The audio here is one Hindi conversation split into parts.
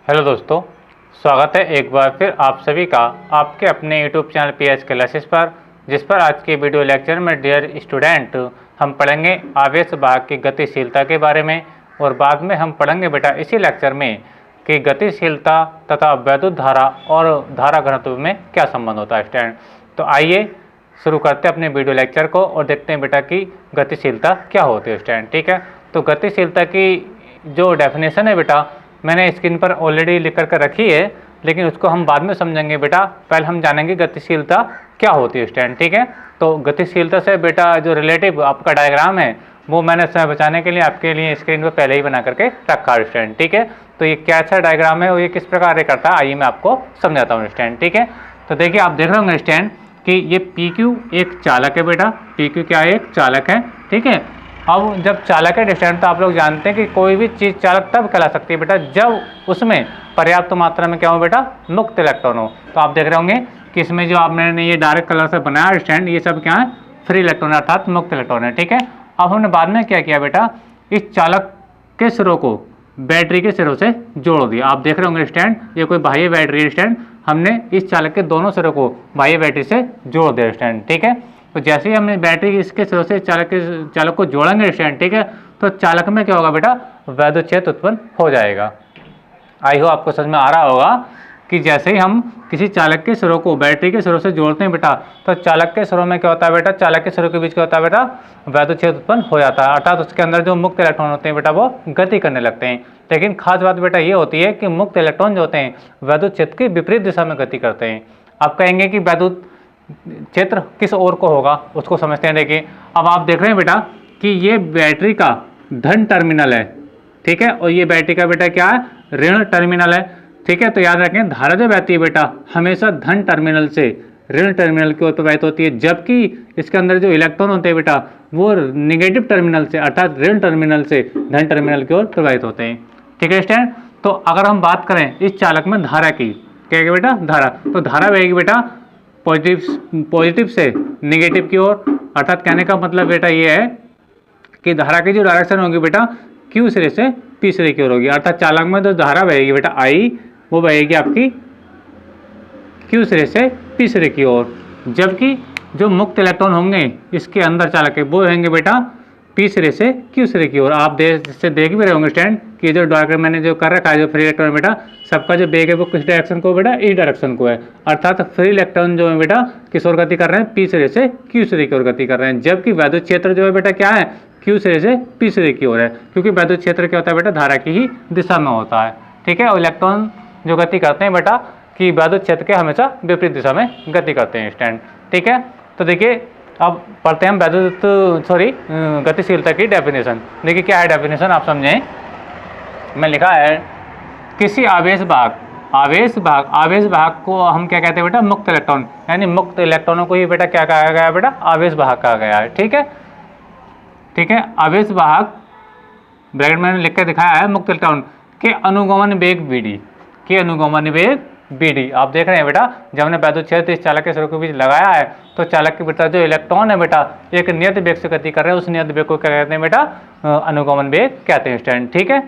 हेलो दोस्तों, स्वागत है एक बार फिर आप सभी का आपके अपने यूट्यूब चैनल पीएच क्लासेस पर, जिस पर आज के वीडियो लेक्चर में डियर स्टूडेंट हम पढ़ेंगे आवेश वाहक की गतिशीलता के बारे में। और बाद में हम पढ़ेंगे बेटा इसी लेक्चर में कि गतिशीलता तथा वैद्युत धारा और धारा घनत्व में क्या संबंध होता है स्टूडेंट। तो आइए शुरू करते हैं अपने वीडियो लेक्चर को और देखते हैं बेटा कि गतिशीलता क्या होती है स्टूडेंट। ठीक है, तो गतिशीलता की जो डेफिनेशन है बेटा मैंने स्क्रीन पर ऑलरेडी लिख कर रखी है, लेकिन उसको हम बाद में समझेंगे बेटा। पहले हम जानेंगे गतिशीलता क्या होती है स्टूडेंट। ठीक है, तो गतिशीलता से बेटा जो रिलेटिव आपका डायग्राम है वो मैंने समय बचाने के लिए आपके लिए स्क्रीन पर पहले ही बना करके रखा है स्टूडेंट। ठीक है, तो ये क्या अच्छा डायग्राम है और ये किस प्रकार करता है आइए मैं आपको समझाता हूँ स्टूडेंट। ठीक है, तो देखिए आप देख रहे होंगे स्टूडेंट कि ये PQ एक चालक है बेटा। PQ क्या है? एक चालक है। ठीक है, अब जब चालक है स्टूडेंट तो आप लोग जानते हैं कि कोई भी चीज़ चालक तब कहला सकती है बेटा जब उसमें पर्याप्त मात्रा में क्या हो बेटा, मुक्त इलेक्ट्रॉन हो। तो आप देख रहे होंगे कि इसमें जो आपने ये डायरेक्ट कलर से बनाया स्टैंड, ये सब क्या है? फ्री इलेक्ट्रॉन अर्थात मुक्त इलेक्ट्रॉन है। ठीक है, अब हमने बाद में क्या किया बेटा, इस चालक के सिरों को बैटरी के सिरों से जोड़ दिया। आप देख रहे होंगे स्टैंड, ये कोई बाह्य बैटरी स्टैंड, हमने इस चालक के दोनों सिरों को बाह्य बैटरी से जोड़ दिया स्टैंड। ठीक है, तो जैसे ही हमने बैटरी इसके सिरों से चालक को जोड़ेंगे स्टूडेंट, ठीक है, तो चालक में क्या होगा बेटा, वैद्युत क्षेत्र उत्पन्न हो जाएगा। आई हो आपको समझ में आ रहा होगा कि जैसे ही हम किसी चालक के सिरों को बैटरी के सिरों से जोड़ते हैं बेटा, तो चालक के सिरों में क्या होता है बेटा, चालक के सिरों के बीच क्या होता है बेटा, वैद्युत क्षेत्र उत्पन्न हो जाता है। अर्थात उसके अंदर जो मुक्त इलेक्ट्रॉन होते हैं बेटा वो गति करने लगते हैं। लेकिन खास बात बेटा ये होती है कि मुक्त इलेक्ट्रॉन जो होते हैं वैद्युत क्षेत्र की विपरीत दिशा में गति करते हैं। आप कहेंगे कि वैद्युत क्षेत्र किस ओर को होगा, उसको समझते हैं। देखिए अब आप देख रहे हैं बेटा कि ये बैटरी का धन टर्मिनल है। ठीक है, और ये बैटरी का बेटा क्या है, ऋण टर्मिनल है। ठीक है, तो याद रखें धारा जो बहती है बेटा हमेशा धन टर्मिनल से ऋण टर्मिनल की ओर प्रवाहित होती है, जबकि इसके अंदर जो इलेक्ट्रॉन होते हैं बेटा वो निगेटिव टर्मिनल से अर्थात ऋण टर्मिनल से धन टर्मिनल की ओर प्रवाहित होते हैं। ठीक है स्टूडेंट, तो अगर हम बात करें इस चालक में धारा की, क्या है बेटा, धारा, तो धारा बहेगी बेटा पॉजिटिव से नेगेटिव की ओर। अर्थात कहने का मतलब बेटा ये है कि धारा की जो डायरेक्शन होगी बेटा Q सिरे से P सिरे की ओर होगी। अर्थात चालक में जो धारा बहेगी बेटा I वो बहेगी आपकी Q सिरे से P सिरे की ओर, जबकि जो मुक्त इलेक्ट्रॉन होंगे इसके अंदर चालक के वो रहेंगे बेटा P सिरे से Q सिरे की ओर। आप इससे देख भी रहे होंगे स्टैंड कि जो डायग्राम मैंने जो कर रखा है जो फ्री इलेक्ट्रॉन बेटा सबका जो वेग है वो किस डायरेक्शन को बेटा, इस डायरेक्शन को है। अर्थात फ्री इलेक्ट्रॉन जो है बेटा किस ओर गति कर रहे हैं, P सिरे से Q सिरे की ओर गति कर रहे हैं, जबकि वैद्युत क्षेत्र जो है बेटा क्या है, Q सिरे से P सिरे की ओर है, क्योंकि वैद्युत क्षेत्र क्या होता है बेटा, धारा की ही दिशा में होता है। ठीक है, और इलेक्ट्रॉन जो गति करते हैं बेटा कि वैद्युत क्षेत्र के हमेशा विपरीत दिशा में गति करते हैं स्टैंड। ठीक है, तो देखिए अब पढ़ते हैं हम गतिशीलता की डेफिनेशन। देखिए क्या है डेफिनेशन, आप समझें। मैं लिखा है किसी आवेश वाहक को हम क्या कहते हैं बेटा, मुक्त इलेक्ट्रॉन, यानी मुक्त इलेक्ट्रॉनों को ही बेटा क्या कहा गया बेटा, आवेश वाहक कहा गया है। ठीक है, ठीक है, आवेश वाहक ब्रैकेट में लिख कर दिखाया है मुक्त इलेक्ट्रॉन के अनुगमन वेग BD, के अनुगमन वेग BD। आप देख रहे हैं बेटा जब हमने वैद्युत क्षेत्र इस चालक के सिरों के बीच लगाया है तो चालक के बेटा जो इलेक्ट्रॉन है बेटा एक नियत वेग से गति कर रहे हैं, उस नियत वेग को क्या कहते हैं बेटा, अनुगमन वेग कहते हैं स्टूडेंट। ठीक है,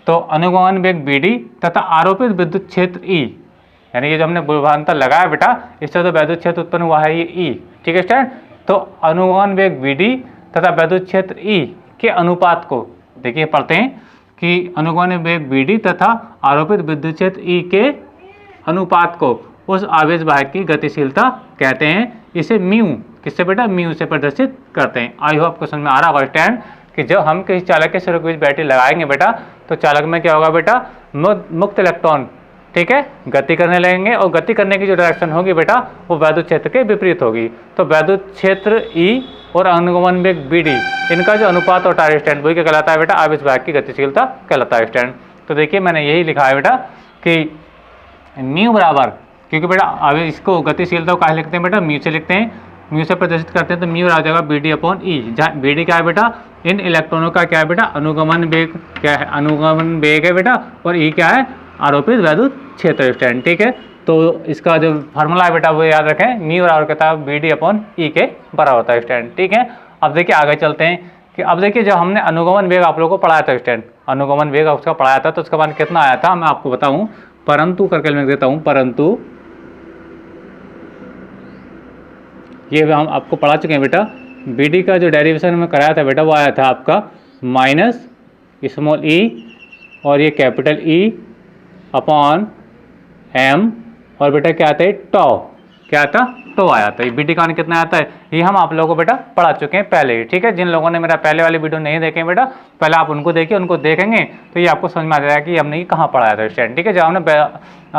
तो अनुगमन वेग BD तथा आरोपित विद्युत क्षेत्र E, यानी ये जो हमने विभवांतर लगाया बेटा इससे तो वैद्युत क्षेत्र उत्पन्न हुआ है ये E। ठीक है स्टूडेंट, तो अनुगमन वेग BD तथा वैद्युत क्षेत्र E के अनुपात को देखिए पढ़ते हैं कि अनुगमन वेग BD तथा आरोपित विद्युत क्षेत्र E के अनुपात को उस आवेश वाहक की गतिशीलता कहते हैं। इसे म्यू, किससे बेटा, म्यू से प्रदर्शित करते हैं। आई होप आपको समझ में आ रहा होगा स्टैंड कि जब हम किसी चालक के सिरों के बीच बैटरी लगाएंगे बेटा तो चालक में क्या होगा बेटा, मुक्त इलेक्ट्रॉन ठीक है गति करने लगेंगे, और गति करने की जो डायरेक्शन होगी बेटा वो वैद्युत क्षेत्र के विपरीत होगी। तो वैद्युत क्षेत्र E और अनुगमन वेग BD इनका जो अनुपात होता है स्टैंड वही क्या कहलाता है बेटा, आवेश वाहक की गतिशीलता कहलाता है स्टैंड। तो देखिए मैंने यही लिखा है बेटा कि म्यू बराबर, क्योंकि बेटा आवेश इसको गतिशीलता को कहाँ लिखते हैं बेटा, म्यू से लिखते हैं, म्यू से प्रदर्शित करते हैं, तो म्यू आ जाएगा BD/E, जहाँ BD क्या है बेटा, इन इलेक्ट्रॉनों का क्या है बेटा, अनुगमन वेग क्या है, अनुगमन वेग है बेटा, और E क्या है, आरोपित वैद्युत क्षेत्र स्टैंड। ठीक है, तो इसका जो फार्मूला है बेटा वो याद रखें, म्यू बराबर कहता है BD/E के बराबर होता है स्टैंड। ठीक है, अब देखिए आगे चलते हैं कि अब देखिए जब हमने अनुगमन वेग आप लोगों को पढ़ाया था स्टैंड, अनुगमन वेग उसका पढ़ाया था, तो उसका मान कितना आया था मैं आपको बताऊं, परंतु करके लिख देता हूं, परंतु ये हम आपको पढ़ा चुके हैं बेटा, बी डी का जो डेरिवेशन में कराया था बेटा वो आया था आपका माइनस स्मॉल ई और ये कैपिटल ई अपॉन एम, और बेटा क्या आता है टॉ, क्या आता टो आया था। बी डी का मान कितना आता है ये हम आप लोगों को बेटा पढ़ा चुके हैं पहले ही, ठीक है। जिन लोगों ने मेरा पहले वाली वीडियो नहीं देखे बेटा, पहले आप उनको देखिए, उनको देखेंगे तो ये आपको समझ में आ जाएगा कि हमने ये कहाँ पढ़ाया था स्टूडेंट, ठीक है। जब हमने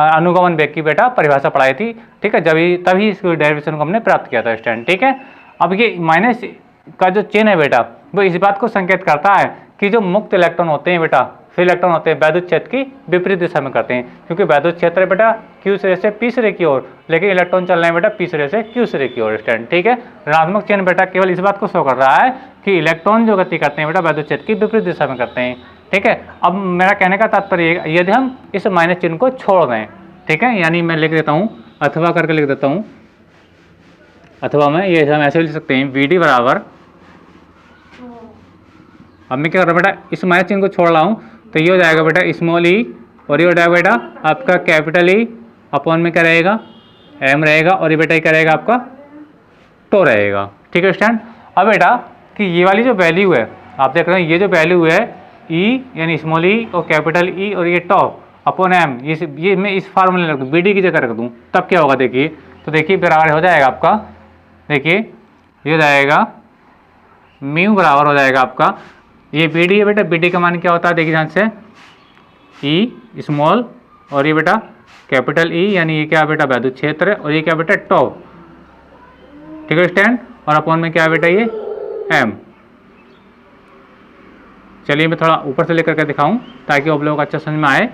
अनुगमन वेग की बेटा परिभाषा पढ़ाई थी, ठीक है, जब तभी इस डेरिवेशन को हमने प्राप्त किया था स्टूडेंट, ठीक है। अब ये माइनस का जो चिन्ह है बेटा वो इस बात को संकेत करता है कि जो मुक्त इलेक्ट्रॉन होते हैं बेटा, फ्री इलेक्ट्रॉन होते हैं, वैद्युत क्षेत्र की विपरीत दिशा में करते हैं, क्योंकि वैद्युत क्षेत्र है बेटा क्यू सिरे से पी सिरे की ओर, लेकिन इलेक्ट्रॉन चल रहे हैं बेटा पी सिरे से क्यू सिरे की ओर स्टूडेंट, ठीक है। ऋणात्मक चिन्ह बेटा केवल इस बात को शो कर रहा है कि इलेक्ट्रॉन जो गति करते हैं बेटा वैद्युत क्षेत्र की विपरीत दिशा में करते हैं, ठीक है। अब मेरा कहने का तात्पर्य यदि हम इस माइनस चिन्ह को छोड़ दें, ठीक है, यानी मैं लिख देता हूँ अथवा करके लिख देता हूँ, अथवा मैं ये हम ऐसे लिख सकते हैं वी डी बराबर, अब मैं क्या कर रहा हूँ बेटा इस माइनस चिन्ह को छोड़ रहा हूँ, तो ये हो जाएगा बेटा स्मॉल ई और ये हो जाएगा बेटा आपका कैपिटल ई अपॉन में क्या रहेगा एम रहेगा, और ये बेटा क्या रहेगा आपका टो रहेगा, ठीक है स्टूडेंट। अब बेटा कि ये वाली जो वैल्यू है आप देख रहे हैं, ये जो वैल्यू है ई यानी स्मॉल ई और कैपिटल ई और ये टो अपॉन एम, ये मैं इस फार्मूले रख दूँ, बी डी की जगह रख दूँ, तब क्या होगा देखिए, तो देखिए बराबर हो जाएगा आपका, देखिए ये हो जाएगा म्यू बराबर हो जाएगा आपका, ये बी डी है बेटा, बी डी का मान क्या होता है देखिए ध्यान से, ई स्मॉल और ये बेटा कैपिटल ई यानी ये क्या बेटा वैद्युत क्षेत्र है, और ये क्या बेटा टॉ, ठीक है स्टैंड, और अपॉन में क्या है बेटा ये एम। चलिए मैं थोड़ा ऊपर से लेकर के दिखाऊं ताकि आप लोगों को अच्छा समझ में आए।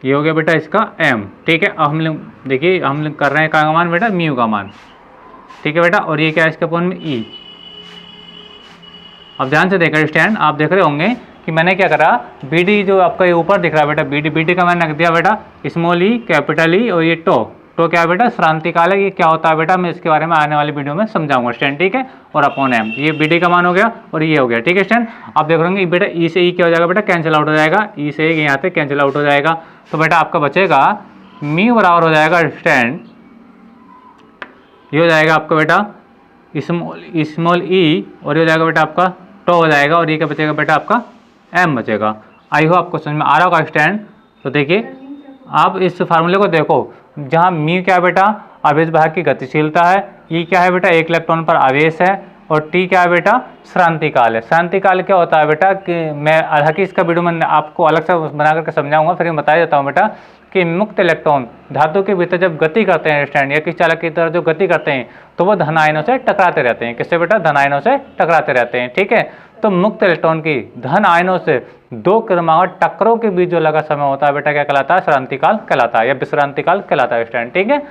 ये हो गया बेटा इसका एम, ठीक है। अब हम लोग देखिए हम लोग कर रहे हैं का मान बेटा म्यू का मान, ठीक है बेटा, और ये क्या है इसके अपॉन में ई। अब ध्यान से देखकर स्टैंड आप देख रहे होंगे कि मैंने क्या करा, बी डी जो आपका ये ऊपर दिख रहा है बेटा बी डी का मैंने रख दिया बेटा स्मॉल ई कैपिटल ई और ये टो क्या है बेटा श्रांति काल है, ये क्या होता है बेटा मैं इसके बारे में आने वाली वीडियो में समझाऊंगा स्टैंड, ठीक है। और अपॉन एम ये बी डी का मान हो गया और ये हो गया, ठीक है स्टैंड। आप देख रहे होंगे बेटा ई से ई क्या हो जाएगा बेटा कैंसिल आउट हो जाएगा, ई से यहाँ से कैंसिल आउट हो जाएगा, तो बेटा आपका बचेगा म्यू बराबर हो जाएगा स्टैंड, ये हो जाएगा आपका बेटा स्मॉल ई और ये हो जाएगा बेटा आपका टो हो जाएगा, और ये क्या बचेगा बेटा आपका एम बचेगा। आई हो आपको समझ में आ रहा होगा स्टैंड। तो देखिए आप इस फार्मूले को देखो, जहाँ मी क्या है बेटा आवेश भाग की गतिशीलता है, ई क्या है बेटा एक इलेक्ट्रॉन पर आवेश है, और टी क्या है बेटा श्रांति काल है। श्रांति काल क्या होता है बेटा कि मैं हालांकि इसका वीडियो मैं आपको अलग से बना करके समझाऊंगा, फिर मैं बता देता हूँ बेटा कि मुक्त इलेक्ट्रॉन धातु के भीतर जब गति करते हैं स्टैंड या किसी चालक की तरह जो गति करते हैं तो वो धन आयनों से टकराते रहते हैं, किससे बेटा धन आयनों से टकराते रहते हैं, ठीक है। तो मुक्त इलेक्ट्रॉन की धन आयनों से दो क्रमागत टक्करों के बीच जो लगा समय होता है बेटा क्या कहलाता है श्रांति काल कहलाता है या विश्रांति काल कहलाता है स्टैंड, ठीक है,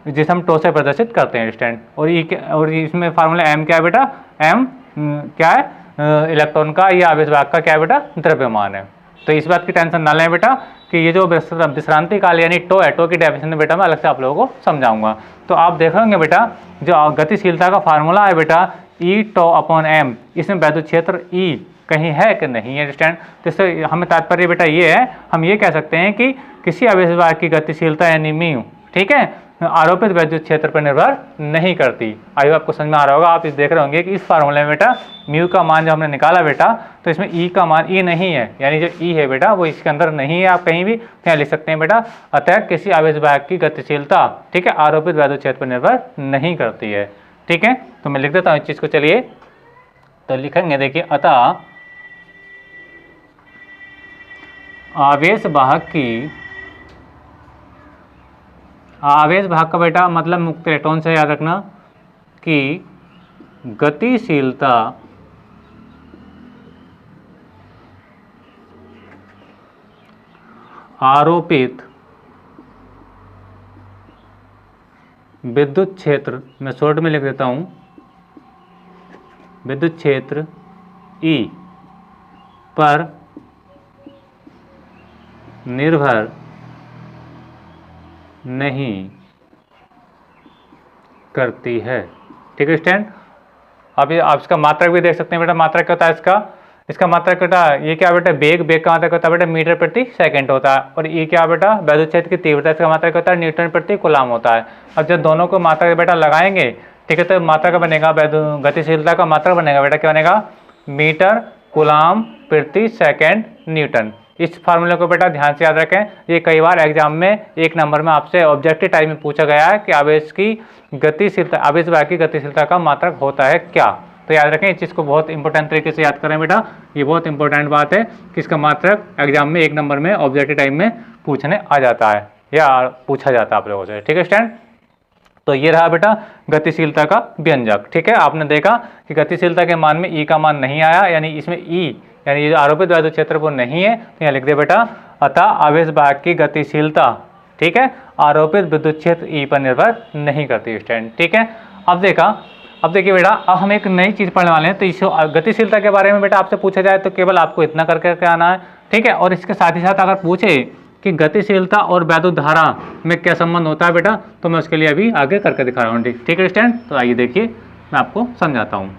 जिसे हम टो से प्रदर्शित करते हैं स्टैंड। और इसमें फार्मूला एम क्या है बेटा, एम क्या है इलेक्ट्रॉन का या आवेश भाग का क्या है बेटा द्रव्यमान है। तो इस बात की टेंशन ना लें बेटा कि ये जो विश्रांति काल यानी टो है, टो की डेफिनेशन बेटा मैं अलग से आप लोगों को समझाऊंगा। तो आप देख रहे होंगे बेटा जो गतिशीलता का फार्मूला है बेटा ई टो अपॉन एम, इसमें वैद्युत क्षेत्र ई कहीं है कि नहीं है स्टैंड। तो इससे हमें तात्पर्य बेटा ये है, हम ये कह सकते हैं कि किसी आवेश भाग की गतिशीलता यानी म्यू, ठीक है, आरोपित वैद्युत क्षेत्र पर निर्भर नहीं करती। आइए आपको समझ में आ रहा होगा, आप इस देख रहे होंगे कि इस फार्मूले में बेटा म्यू का मान जब हमने निकाला बेटा तो इसमें ई का मान ई नहीं है, यानी जो ई है बेटा वो इसके अंदर नहीं है, आप कहीं भी यहाँ लिख सकते हैं बेटा। अतः किसी आवेश भाग की गतिशीलता, ठीक है, आरोपित वैद्युत क्षेत्र पर निर्भर नहीं करती है, ठीक है। तो मैं लिख देता हूँ इस चीज़ को, चलिए तो लिखेंगे देखिए अतः आवेश भाग का बेटा मतलब मुक्त इलेक्ट्रॉन से याद रखना कि गतिशीलता आरोपित विद्युत क्षेत्र, मैं शॉर्ट में लिख देता हूं विद्युत क्षेत्र ई पर निर्भर नहीं करती है, ठीक है स्टैंड। अब ये आप इसका मात्रक भी देख सकते हैं बेटा, मात्रक क्या होता है इसका, इसका मात्रक बेटा ये क्या बेटा बेग का मात्रक होता है बेटा मीटर प्रति सेकंड होता है, और ये क्या बेटा वैद्युत क्षेत्र की तीव्रता, इसका मात्रक होता है न्यूटन प्रति कूलाम होता है। अब जब दोनों को मात्रक बेटा लगाएंगे, ठीक है, तो मात्रक बनेगा गतिशीलता का मात्रक बनेगा बेटा क्या बनेगा, मीटर कूलाम प्रति सेकंड न्यूटन। इस फार्मूले को बेटा ध्यान से याद रखें, ये कई बार एग्जाम में 1 नंबर में आपसे ऑब्जेक्टिव टाइप में पूछा गया है कि आवेश की गतिशीलता, आवेश वाहक की गतिशीलता का मात्रक होता है क्या। तो याद रखें, इस चीज़ को बहुत इंपॉर्टेंट तरीके से याद करें बेटा, ये बहुत इंपॉर्टेंट बात है कि इसका मात्रक एग्जाम में 1 नंबर में ऑब्जेक्टिव टाइप में पूछने आ जाता है या पूछा जाता है आप लोगों से, ठीक है स्टूडेंट। तो ये रहा बेटा गतिशीलता का व्यंजक, ठीक है। आपने देखा कि गतिशीलता के मान में ई का मान नहीं आया, यानी इसमें ई यानी ये आरोपित वैद्युत क्षेत्र वो नहीं है, तो यहाँ लिख दे बेटा, अतः आवेश वाहक की गतिशीलता, ठीक है, आरोपित विद्युत क्षेत्र ई पर निर्भर नहीं करती स्टूडेंट, ठीक है। अब देखिए बेटा, अब हम एक नई चीज़ पढ़ने वाले हैं। तो इस गतिशीलता के बारे में बेटा आपसे पूछा जाए तो केवल आपको इतना करके आना है, ठीक है। और इसके साथ ही साथ अगर पूछे कि गतिशीलता और वैद्युत धारा में क्या संबंध होता है बेटा, तो मैं उसके लिए अभी आगे करके दिखा रहा हूँ, ठीक है स्टूडेंट। तो आइए देखिए, मैं आपको समझाता हूँ।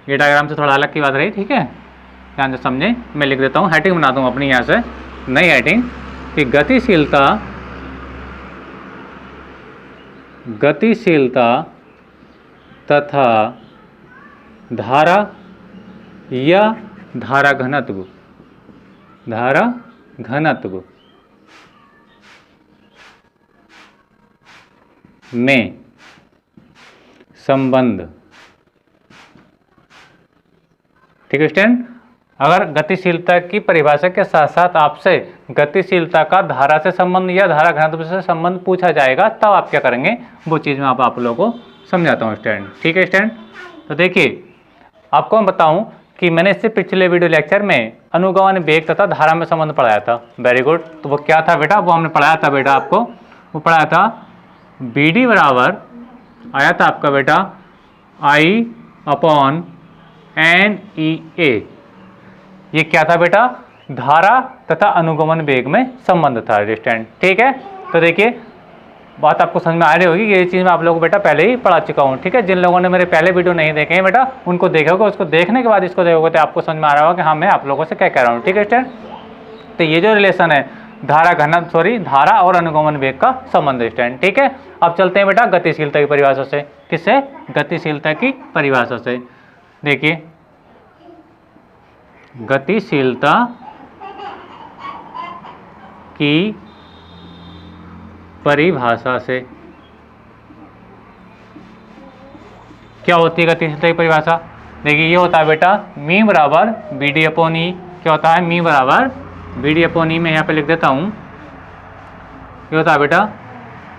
ये डायग्राम से थोड़ा अलग की बात रही, ठीक है, ध्यान से समझें। मैं लिख देता हूँ, हेडिंग बना दूँ अपनी यहाँ से नई हेडिंग कि गतिशीलता तथा धारा या धारा घनत्व में संबंध, ठीक है स्टूडेंट। अगर गतिशीलता की परिभाषा के साथ साथ आपसे गतिशीलता का धारा से संबंध या धारा घनत्व से संबंध पूछा जाएगा, तब आप क्या करेंगे, वो चीज़ मैं आप लोगों को समझाता हूँ स्टूडेंट, ठीक है स्टूडेंट। तो देखिए, आपको मैं बताऊं कि मैंने इससे पिछले वीडियो लेक्चर में अनुगमन वेग तथा धारा में संबंध पढ़ाया था। Very good. तो वो क्या था बेटा, वो हमने पढ़ाया था बेटा, आपको वो पढ़ाया था BD बराबर आया था आपका बेटा I/NEA। ये क्या था बेटा, धारा तथा अनुगमन वेग में संबंध था स्टूडेंट, ठीक है। तो देखिए, बात आपको समझ में आ रही होगी कि ये चीज़ मैं आप लोगों को बेटा पहले ही पढ़ा चुका हूँ, ठीक है। जिन लोगों ने मेरे पहले वीडियो नहीं देखे हैं बेटा, उनको देखोगे, उसको देखने के बाद इसको देखोगे तो आपको समझ में आ रहा होगा कि हाँ, मैं आप लोगों से क्या कह रहा हूँ, ठीक है स्टूडेंट। तो ये जो रिलेशन है धारा और अनुगमन वेग का संबंध स्टूडेंट, ठीक है। अब चलते हैं बेटा गतिशीलता की परिभाषा से। किससे, गतिशीलता की परिभाषा से। देखिए, गतिशीलता की परिभाषा से क्या होती है गतिशीलता की परिभाषा। देखिए, ये होता है बेटा मी बराबर BD अपॉन ई। क्या होता है, मी बराबर BD अपॉन ई। मैं यहाँ पे लिख देता हूँ, क्या होता है बेटा,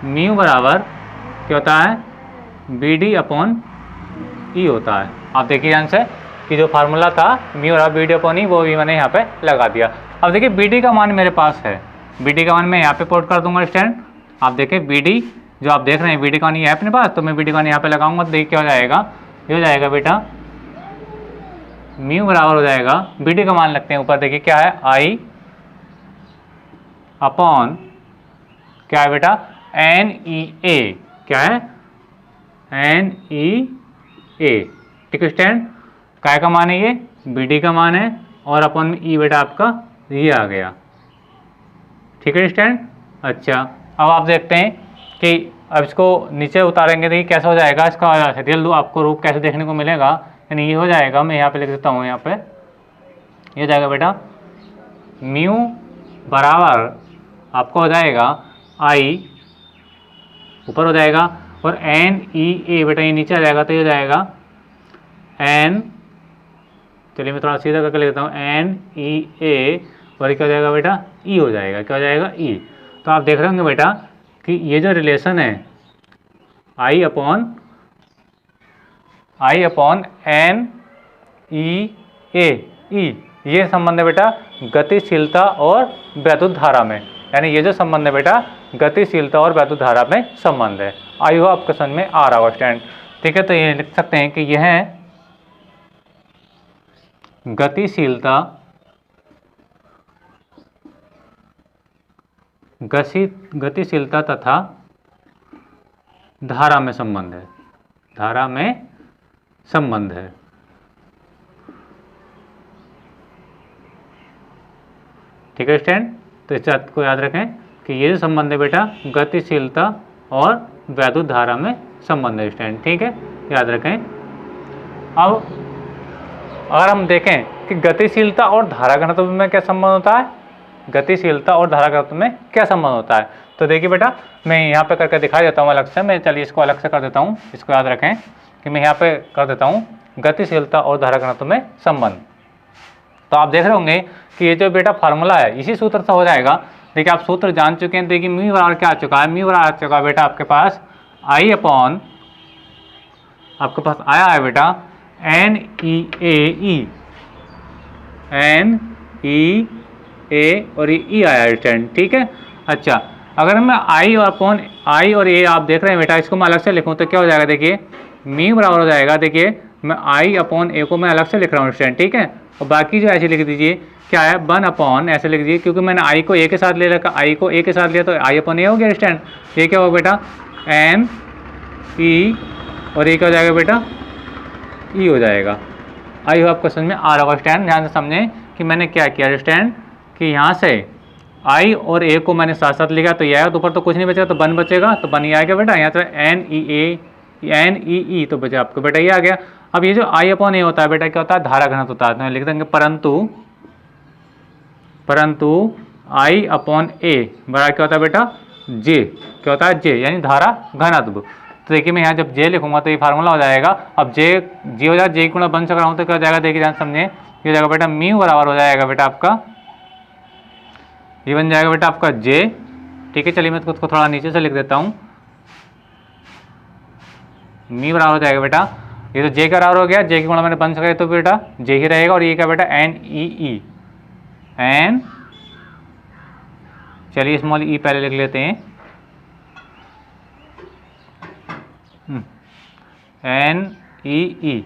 म्यू बराबर क्या होता है, BD अपॉन ई होता है। आप देखिए ध्यान से कि जो फार्मूला था म्यू बराबर BD अपॉन ई, वो भी मैंने यहाँ पे लगा दिया। अब देखिए, BD का मान मेरे पास है, BD का मान मैं यहाँ पे पोर्ट कर दूंगा स्टूडेंट। आप देखें, BD जो आप देख रहे हैं, BD का मान ये है अपने पास, तो मैं BD का मान यहाँ पे लगाऊंगा। तो देखिए क्या हो जाएगा, ये हो जाएगा बेटा म्यू बराबर हो जाएगा, BD का मान लगते हैं ऊपर, देखिए क्या है, I अपॉन क्या है बेटा, NEA। क्या है, NEA, ठीक है स्टूडेंट। काय का मान है ये, BD का मान है, और अपॉन में ई बेटा आपका ये आ गया, ठीक है स्टूडेंट। अच्छा, अब आप देखते हैं कि अब इसको नीचे उतारेंगे, देखिए कैसा हो जाएगा, इसका रियल आपको रूप कैसे देखने को मिलेगा। यानी ये हो जाएगा, मैं यहाँ पे लिख देता हूँ, यहाँ पे ये हो जाएगा बेटा म्यू बराबर आपको हो जाएगा I ऊपर हो जाएगा, और NEA बेटा ये नीचे आ जाएगा, तो ये हो जाएगा N, चलिए मैं थोड़ा सीधा करके लिख देता हूँ, NEA और क्या हो जाएगा बेटा, E हो जाएगा। क्या हो जाएगा, E। तो आप देख रहे होंगे बेटा कि ये जो रिलेशन है I अपॉन NEA, ये संबंध है बेटा गतिशीलता और वैद्युत धारा में। यानी ये जो संबंध है बेटा गतिशीलता और वैद्युत धारा में संबंध है। आई होप आपके समझ में आ रहा होगा स्टूडेंट, ठीक है। तो ये लिख सकते हैं कि यह गतिशीलता तथा धारा में संबंध है, धारा में संबंध है। ठीक है स्टूडेंट। तो इस बात को याद रखें कि ये जो संबंध है बेटा गतिशीलता और वैद्युत धारा में संबंध है स्टूडेंट, ठीक है, याद रखें। अब अगर हम देखें कि गतिशीलता और धारा घनत्व में क्या संबंध होता है, गतिशीलता और धारा घनत्व में क्या संबंध होता है, तो देखिए बेटा मैं यहाँ पे करके दिखा देता हूँ अलग से। मैं चलिए इसको अलग से कर देता हूँ, इसको याद रखें कि मैं यहाँ पे कर देता हूँ गतिशीलता और धारा घनत्व में संबंध। तो आप देख रहे होंगे कि ये जो बेटा फार्मूला है इसी सूत्र से हो जाएगा। देखिए आप सूत्र जान चुके हैं। देखिए म्यू बराबर क्या आ चुका है, म्यू बराबर आ चुका है बेटा आपके पास आई अपॉन, आपके पास आया है बेटा एन ई ए, एन ई ए और ई आया स्टैंड, ठीक है। अच्छा अगर मैं आई और अपॉन आई और ए आप देख रहे हैं बेटा, इसको मैं अलग से लिखूँ तो क्या हो जाएगा, देखिए म्यू बराबर हो जाएगा, देखिए मैं आई अपॉन ए को मैं अलग से लिख रहा हूँ स्टैंड, ठीक है। और बाकी जो ऐसे लिख दीजिए क्या है, 1 अपॉन ऐसे लिख दीजिए, क्योंकि मैंने आई को ए के साथ ले रखा, आई को ए के साथ लिया तो आई अपॉन ए हो गया स्टैंड। ये क्या होगा बेटा एन ई और ये क्या हो जाएगा बेटा ई हो जाएगा। आई होप आपको समझ में आ रहा होगा स्टैंड। ध्यान से समझें कि मैंने क्या किया स्टैंड कि यहाँ से आई और ए को मैंने साथ साथ लिखा तो ये आएगा, तो ऊपर तो कुछ नहीं बचेगा तो 1 बचेगा, तो 1 ही आएगा बेटा। यहाँ से N E A N E ई तो बचा आपको बेटा ये आ गया। अब ये जो आई अपॉन ए होता है बेटा क्या होता है, धारा घनत्व होता है। तो लिख देंगे परंतु आई अपॉन ए बड़ा क्या होता है बेटा जे, क्या होता है जे, यानी धारा घनत्व। तो देखिए मैं यहाँ जब जे लिखूंगा तो ये फार्मूला हो जाएगा। अब जे हो जाएगा, जे गुणा बन सक रहा हूँ तो क्या हो जाएगा, देखिए ध्यान समझे, ये हो जाएगा बेटा म्यू बराबर हो जाएगा बेटा आपका, ये बन जाएगा बेटा आपका जे, ठीक है। चलिए मैं इसको थोड़ा नीचे से लिख देता हूँ, म्यू बराबर हो जाएगा बेटा, ये तो जे का बराबर हो गया, जे की गुणा मैंने बन सका तो बेटा जे ही रहेगा। और ये क्या बेटा एन ई ई, एन, चलिए स्मॉल ई पहले लिख लेते हैं, एन ई ई,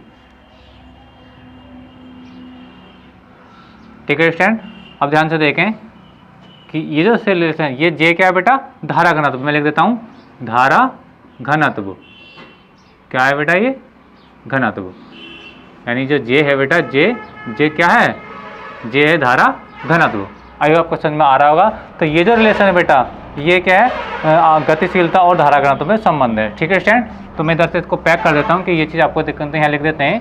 ठीक है स्टूडेंट। अब ध्यान से देखें कि ये जो रिलेशन है ये जे क्या है बेटा धारा घनत्व, मैं लिख देता हूँ धारा घनत्व, क्या है बेटा ये घनत्व, यानी जो जे है बेटा जे क्या है, जे है धारा घनत्व। आई होप आपको समझ में आ रहा होगा। तो ये जो रिलेशन है बेटा ये क्या है, गतिशीलता और धारा घनत्व में संबंध है, ठीक है स्टूडेंट। तो मैं इधर से इसको पैक कर देता हूँ कि ये चीज़ आपको दिक्कत नहीं, यहाँ लिख देते हैं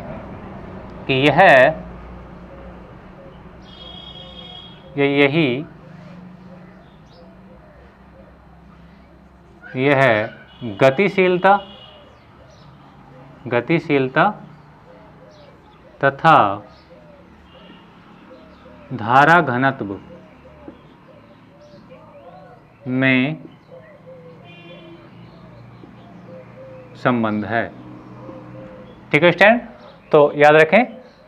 कि यह है गतिशीलता तथा धारा घनत्व में संबंध है, ठीक है स्टूडेंट। तो याद रखें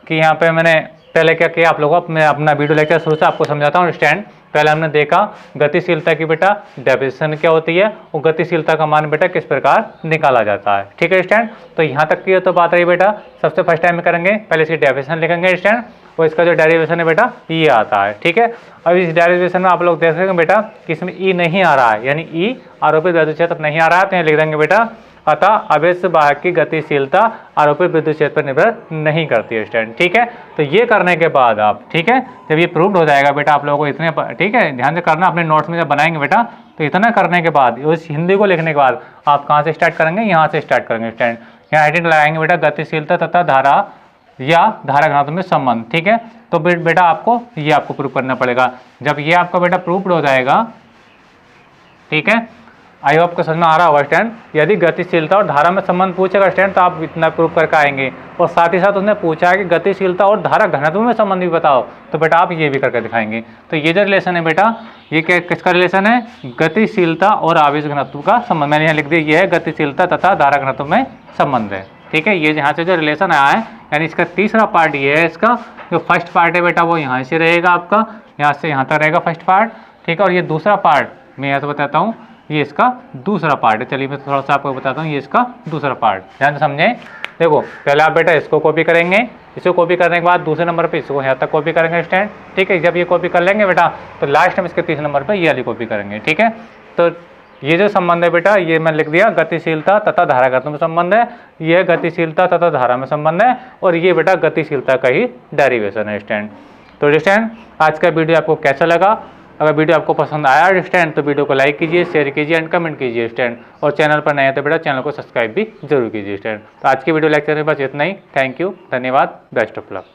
कि यहाँ पे मैंने पहले क्या किया, आप लोगों को मैं अपना वीडियो लेक्चर शुरू से आपको समझाता हूँ स्टूडेंट। पहले हमने देखा गतिशीलता की बेटा डेफिनेशन क्या होती है और गतिशीलता का मान बेटा किस प्रकार निकाला जाता है, ठीक है स्टूडेंट। तो यहाँ तक की तो बात रही बेटा, सबसे फर्स्ट टाइम में करेंगे, पहले इसकी डेफिनेशन लिखेंगे स्टूडेंट और इसका जो डेरिवेशन है बेटा ये आता है, ठीक है। अब इस डेरिवेशन में आप लोग देख सकेंगे बेटा कि इसमें ई नहीं आ रहा है, यानी ई आरोपित वैद्युत क्षेत्र नहीं आ रहा है, तो यहाँ लिख देंगे बेटा अतः आवेश वाहक की गतिशीलता आरोपित विद्युत क्षेत्र पर निर्भर नहीं करती है स्टूडेंट, ठीक है। तो ये करने के बाद आप, ठीक है, जब ये प्रूव्ड हो जाएगा बेटा आप लोगों को इतने, ठीक है, ध्यान से करना अपने नोट्स में जब बनाएंगे बेटा, तो इतना करने के बाद उस हिंदी को लिखने के बाद आप कहाँ से स्टार्ट करेंगे, यहाँ से स्टार्ट करेंगे स्टूडेंट। यहाँ हेडिंग लगाएंगे बेटा गतिशीलता तथा धारा या धारा घनत्व में संबंध, ठीक है। तो बेटा आपको ये आपको प्रूव करना पड़ेगा। जब ये आपका बेटा प्रूव्ड हो जाएगा, ठीक है, आई होप को समझ में आ रहा होगा स्टूडेंट। यदि गतिशीलता और धारा में संबंध पूछेगा स्टूडेंट तो आप इतना प्रूव करके आएंगे। और साथ ही साथ उसने पूछा है कि गतिशीलता और धारा घनत्व में संबंध भी बताओ, तो बेटा आप ये भी करके दिखाएंगे। तो ये जो रिलेशन है बेटा ये क्या किसका रिलेशन है, गतिशीलता और आवेश घनत्व का संबंध। मैंने यहाँ लिख दिया ये है गतिशीलता तथा धारा घनत्व में संबंध है, ठीक है। ये यहाँ से जो रिलेशन आया है यानी इसका तीसरा पार्ट ये है, इसका जो फर्स्ट पार्ट है बेटा वो यहाँ से रहेगा, आपका यहाँ से यहाँ तक रहेगा फर्स्ट पार्ट, ठीक है। और ये दूसरा पार्ट मैं यहाँ से बताता हूँ, ये इसका दूसरा पार्ट है। चलिए मैं थोड़ा सा आपको बताता हूँ, ये इसका दूसरा पार्ट, ध्यान से समझें। देखो पहले आप बेटा इसको कॉपी करेंगे, इसको कॉपी करने के बाद दूसरे नंबर पे इसको यहाँ तक कॉपी करेंगे स्टूडेंट, ठीक है। जब ये कॉपी कर लेंगे बेटा तो लास्ट में इसके तीसरे नंबर पे ये वाली कॉपी करेंगे, ठीक है। तो ये जो संबंध है बेटा ये मैं लिख दिया गतिशीलता तथा धारा घनत्व में संबंध है, ये गतिशीलता तथा धारा में संबंध है और ये बेटा गतिशीलता का ही डेरिवेशन है स्टूडेंट। तो स्टूडेंट आज का वीडियो आपको कैसा लगा अगर वीडियो आपको पसंद आया स्टूडेंट तो वीडियो को लाइक कीजिए, शेयर कीजिए एंड कमेंट कीजिए स्टूडेंट। और चैनल पर नए हैं तो बेटा चैनल को सब्सक्राइब भी जरूर कीजिए स्टूडेंट। तो आज के वीडियो लेक्चर में बस इतना ही। थैंक यू, धन्यवाद, बेस्ट ऑफ लक।